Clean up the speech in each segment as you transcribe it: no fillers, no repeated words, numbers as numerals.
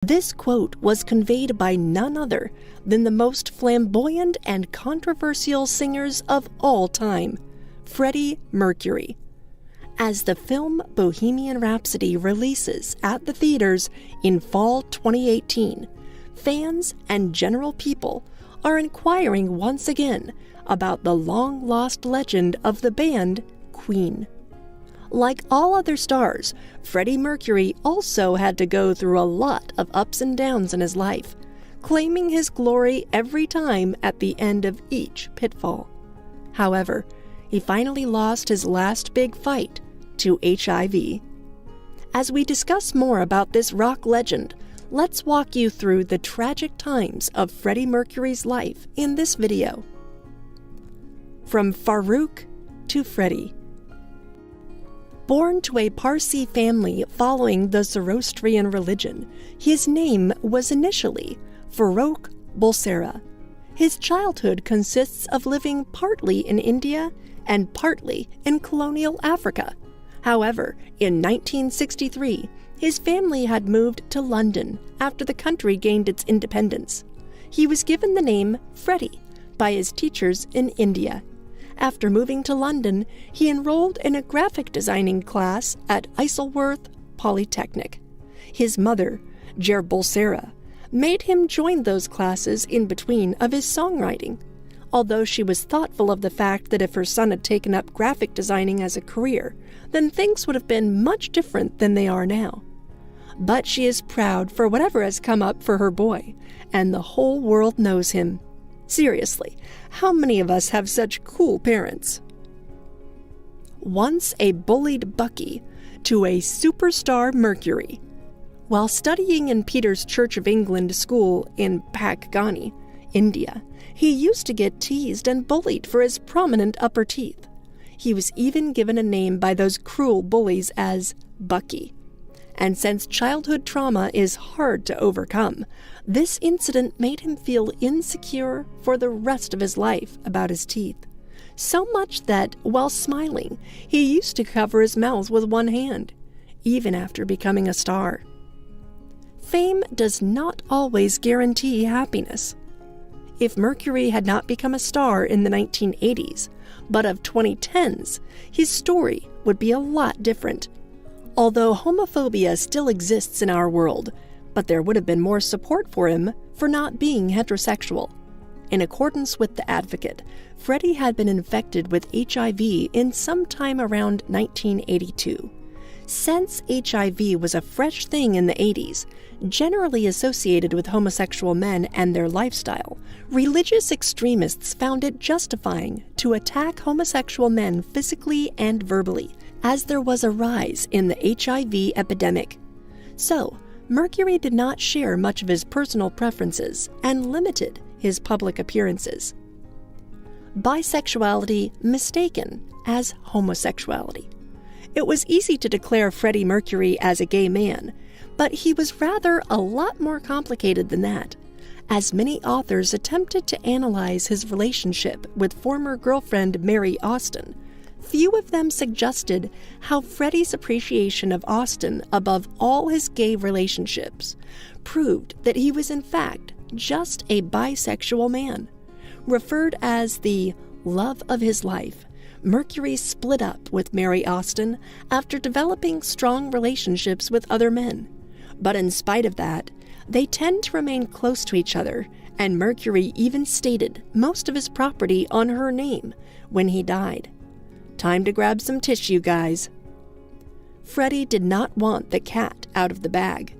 This quote was conveyed by none other than the most flamboyant and controversial singers of all time, Freddie Mercury. As the film Bohemian Rhapsody releases at the theaters in fall 2018, fans and general people are inquiring once again about the long-lost legend of the band Queen. Like all other stars, Freddie Mercury also had to go through a lot of ups and downs in his life, claiming his glory every time at the end of each pitfall. However, he finally lost his last big fight to HIV. As we discuss more about this rock legend, let's walk you through the tragic times of Freddie Mercury's life in this video. From Farouk to Freddie. Born to a Parsi family following the Zoroastrian religion, his name was initially Farouk Bulsara. His childhood consists of living partly in India and partly in colonial Africa. However, in 1963, his family had moved to London after the country gained its independence. He was given the name Freddie by his teachers in India. After moving to London, he enrolled in a graphic designing class at Isleworth Polytechnic. His mother, Ger Bulsara, made him join those classes in between of his songwriting, although she was thoughtful of the fact that if her son had taken up graphic designing as a career, then things would have been much different than they are now. But she is proud for whatever has come up for her boy, and the whole world knows him. Seriously, how many of us have such cool parents? Once a bullied Bucky to a superstar Mercury. While studying in Peter's Church of England school in Pakgani, India, he used to get teased and bullied for his prominent upper teeth. He was even given a name by those cruel bullies as Bucky. And since childhood trauma is hard to overcome, this incident made him feel insecure for the rest of his life about his teeth. So much that, while smiling, he used to cover his mouth with one hand, even after becoming a star. Fame does not always guarantee happiness. If Mercury had not become a star in the 1980s, but of 2010s, his story would be a lot different. Although homophobia still exists in our world, but there would have been more support for him for not being heterosexual. In accordance with The Advocate, Freddie had been infected with HIV in sometime around 1982. Since HIV was a fresh thing in the 80s, generally associated with homosexual men and their lifestyle, religious extremists found it justifying to attack homosexual men physically and verbally, as there was a rise in the HIV epidemic. So, Mercury did not share much of his personal preferences and limited his public appearances. Bisexuality mistaken as homosexuality. It was easy to declare Freddie Mercury as a gay man, but he was rather a lot more complicated than that, as many authors attempted to analyze his relationship with former girlfriend Mary Austin. Few of them suggested how Freddie's appreciation of Austin above all his gay relationships proved that he was in fact just a bisexual man. Referred as the love of his life, Mercury split up with Mary Austin after developing strong relationships with other men. But in spite of that, they tend to remain close to each other, and Mercury even stated most of his property on her name when he died. Time to grab some tissue, guys. Freddie did not want the cat out of the bag.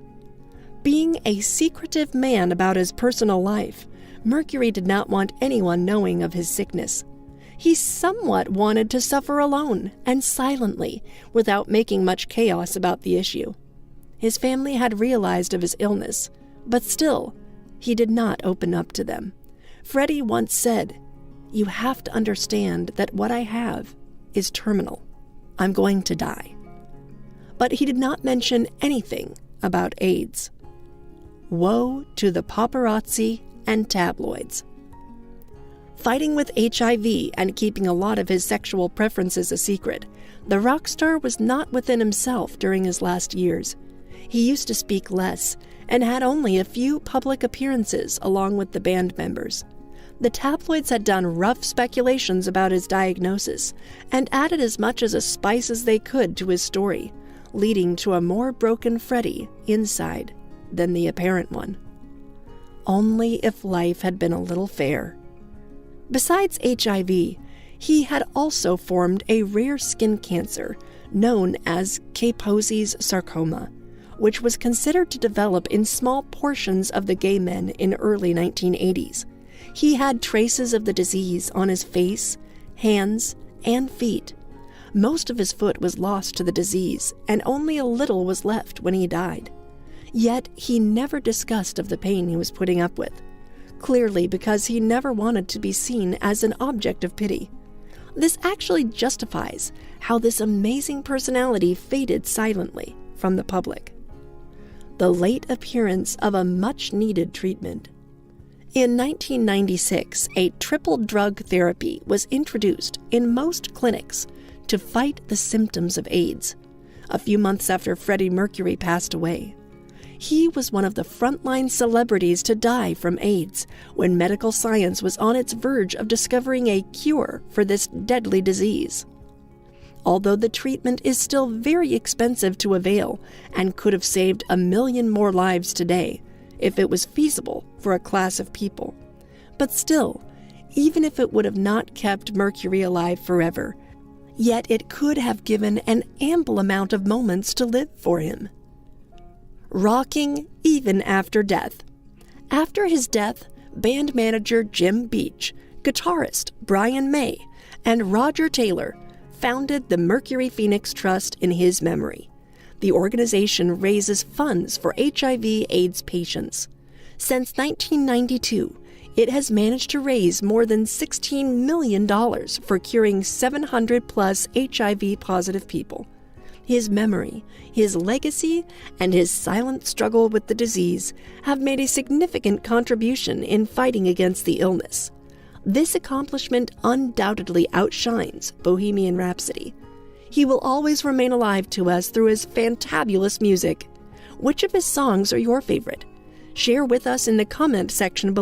Being a secretive man about his personal life, Mercury did not want anyone knowing of his sickness. He somewhat wanted to suffer alone and silently, without making much chaos about the issue. His family had realized of his illness, but still, he did not open up to them. Freddie once said, "You have to understand that what I have is terminal. I'm going to die." But he did not mention anything about AIDS. Woe to the paparazzi and tabloids. Fighting with HIV and keeping a lot of his sexual preferences a secret, the rock star was not within himself during his last years. He used to speak less and had only a few public appearances along with the band members. The tabloids had done rough speculations about his diagnosis and added as much as a spice as they could to his story, leading to a more broken Freddie inside than the apparent one. Only if life had been a little fair. Besides HIV, he had also formed a rare skin cancer known as Kaposi's sarcoma, which was considered to develop in small portions of the gay men in early 1980s. He had traces of the disease on his face, hands, and feet. Most of his foot was lost to the disease, and only a little was left when he died. Yet he never discussed of the pain he was putting up with, clearly because he never wanted to be seen as an object of pity. This actually justifies how this amazing personality faded silently from the public. The late appearance of a much-needed treatment. In 1996, a triple drug therapy was introduced in most clinics to fight the symptoms of AIDS, a few months after Freddie Mercury passed away. He was one of the frontline celebrities to die from AIDS when medical science was on its verge of discovering a cure for this deadly disease. Although the treatment is still very expensive to avail and could have saved 1 million more lives today if it was feasible for a class of people. But still, even if it would have not kept Mercury alive forever, yet it could have given an ample amount of moments to live for him. Rocking even after death. After his death, band manager Jim Beach, guitarist Brian May, and Roger Taylor founded the Mercury Phoenix Trust in his memory. The organization raises funds for HIV/AIDS patients. Since 1992, it has managed to raise more than $16 million for curing 700-plus HIV-positive people. His memory, his legacy, and his silent struggle with the disease have made a significant contribution in fighting against the illness. This accomplishment undoubtedly outshines Bohemian Rhapsody. He will always remain alive to us through his fantabulous music. Which of his songs are your favorite? Share with us in the comment section below.